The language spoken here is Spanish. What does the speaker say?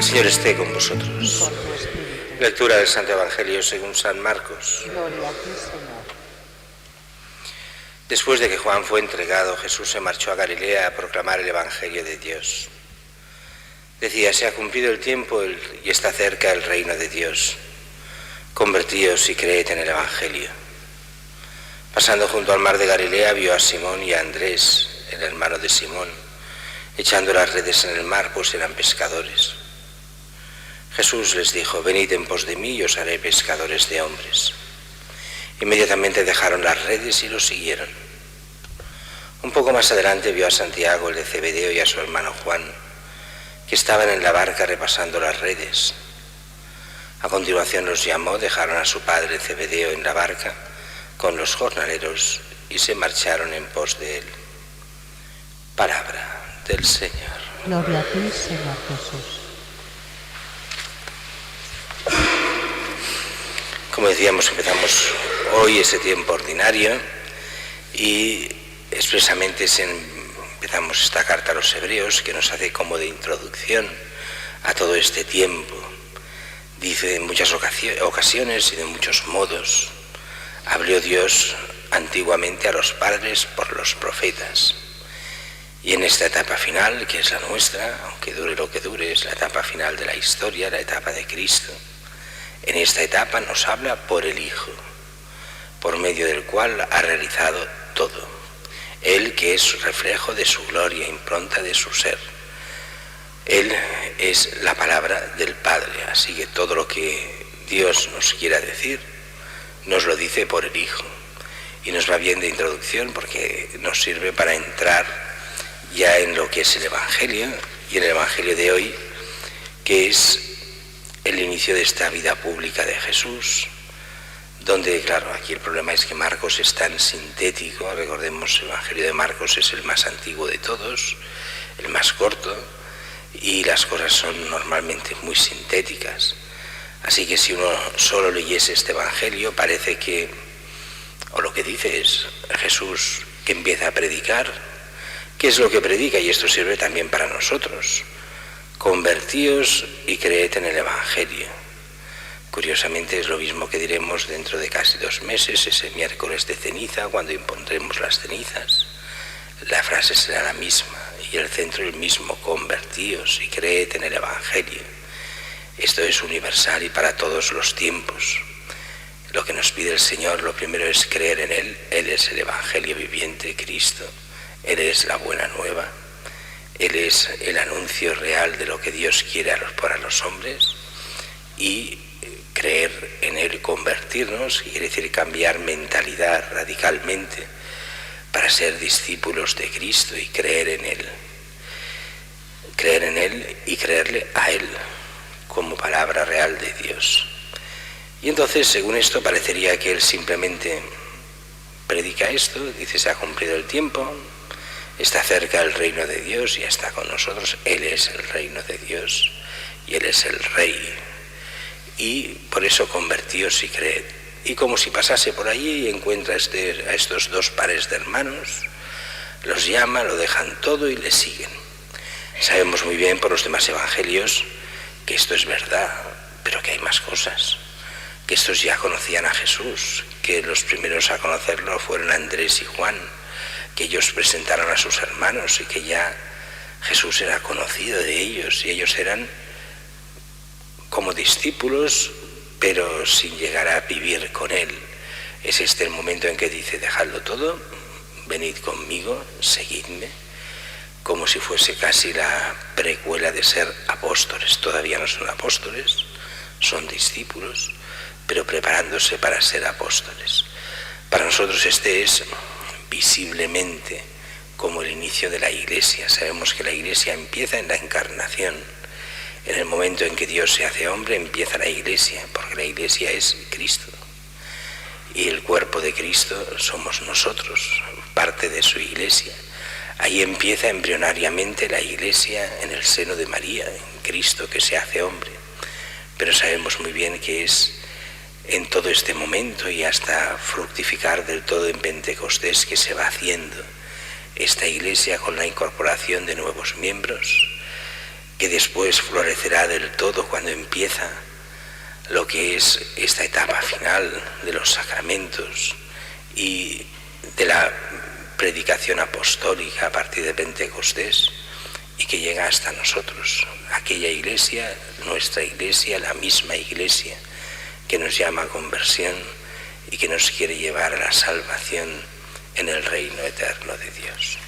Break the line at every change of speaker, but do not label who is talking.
El Señor esté con vosotros.
Y con tu espíritu.
Lectura del Santo Evangelio según San Marcos.
Gloria a ti, Señor.
Después de que Juan fue entregado, Jesús se marchó a Galilea a proclamar el Evangelio de Dios. Decía: se ha cumplido el tiempo y está cerca el reino de Dios. Convertíos y creed en el Evangelio. Pasando junto al mar de Galilea, vio a Simón y a Andrés, el hermano de Simón, echando las redes en el mar, pues eran pescadores. Jesús les dijo: venid en pos de mí y os haré pescadores de hombres. Inmediatamente dejaron las redes y lo siguieron. Un poco más adelante vio a Santiago, el de Zebedeo, y a su hermano Juan, que estaban en la barca repasando las redes. A continuación los llamó, dejaron a su padre Zebedeo en la barca con los jornaleros y se marcharon en pos de él. Palabra del Señor.
Gloria a ti, Señor Jesús.
Como decíamos, empezamos hoy ese tiempo ordinario y expresamente empezamos esta carta a los hebreos, que nos hace como de introducción a todo este tiempo. Dice: en muchas ocasiones y de muchos modos habló Dios antiguamente a los padres por los profetas. Y en esta etapa final, que es la nuestra, aunque dure lo que dure, es la etapa final de la historia, la etapa de Cristo. En esta etapa nos habla por el Hijo, por medio del cual ha realizado todo. Él, que es reflejo de su gloria, impronta de su ser. Él es la palabra del Padre, así que todo lo que Dios nos quiera decir, nos lo dice por el Hijo. Y nos va bien de introducción porque nos sirve para entrar ya en lo que es el Evangelio, y en el Evangelio de hoy, que es el inicio de esta vida pública de Jesús, donde, claro, aquí el problema es que Marcos es tan sintético. Recordemos, el Evangelio de Marcos es el más antiguo de todos, el más corto, y las cosas son normalmente muy sintéticas. Así que si uno solo leyese este Evangelio, parece que, o lo que dice es Jesús que empieza a predicar. ¿Qué es lo que predica? Y esto sirve también para nosotros. Convertíos y creed en el Evangelio. Curiosamente es lo mismo que diremos dentro de casi 2 meses, ese miércoles de ceniza, cuando impondremos las cenizas. La frase será la misma y el centro el mismo: convertíos y creed en el Evangelio. Esto es universal y para todos los tiempos. Lo que nos pide el Señor, lo primero es creer en Él. Él es el Evangelio viviente, Cristo. Él es la buena nueva. Él es el anuncio real de lo que Dios quiere para los hombres, y creer en Él, convertirnos, quiere decir cambiar mentalidad radicalmente para ser discípulos de Cristo y creer en Él. Creer en Él y creerle a Él como palabra real de Dios. Y entonces, según esto, parecería que Él simplemente predica esto, dice: se ha cumplido el tiempo, está cerca el reino de Dios y está con nosotros. Él es el reino de Dios y Él es el Rey. Y por eso convertíos y creed. Y como si pasase por allí y encuentra a estos 2 pares de hermanos, los llama, lo dejan todo y le siguen. Sabemos muy bien por los demás evangelios que esto es verdad, pero que hay más cosas. Que estos ya conocían a Jesús, que los primeros a conocerlo fueron Andrés y Juan, que ellos presentaron a sus hermanos y que ya Jesús era conocido de ellos, y ellos eran como discípulos, pero sin llegar a vivir con Él. Es este el momento en que dice: dejadlo todo, venid conmigo, seguidme, como si fuese casi la precuela de ser apóstoles. Todavía no son apóstoles, son discípulos, pero preparándose para ser apóstoles. Para nosotros este es visiblemente como el inicio de la Iglesia. Sabemos que la Iglesia empieza en la encarnación. En el momento en que Dios se hace hombre, empieza la Iglesia, porque la Iglesia es Cristo. Y el cuerpo de Cristo somos nosotros, parte de su Iglesia. Ahí empieza embrionariamente la Iglesia en el seno de María, en Cristo que se hace hombre. Pero sabemos muy bien que es en todo este momento y hasta fructificar del todo en Pentecostés que se va haciendo esta Iglesia con la incorporación de nuevos miembros, que después florecerá del todo cuando empieza lo que es esta etapa final de los sacramentos y de la predicación apostólica a partir de Pentecostés, y que llega hasta nosotros, aquella iglesia, nuestra iglesia, la misma iglesia que nos llama a conversión y que nos quiere llevar a la salvación en el reino eterno de Dios.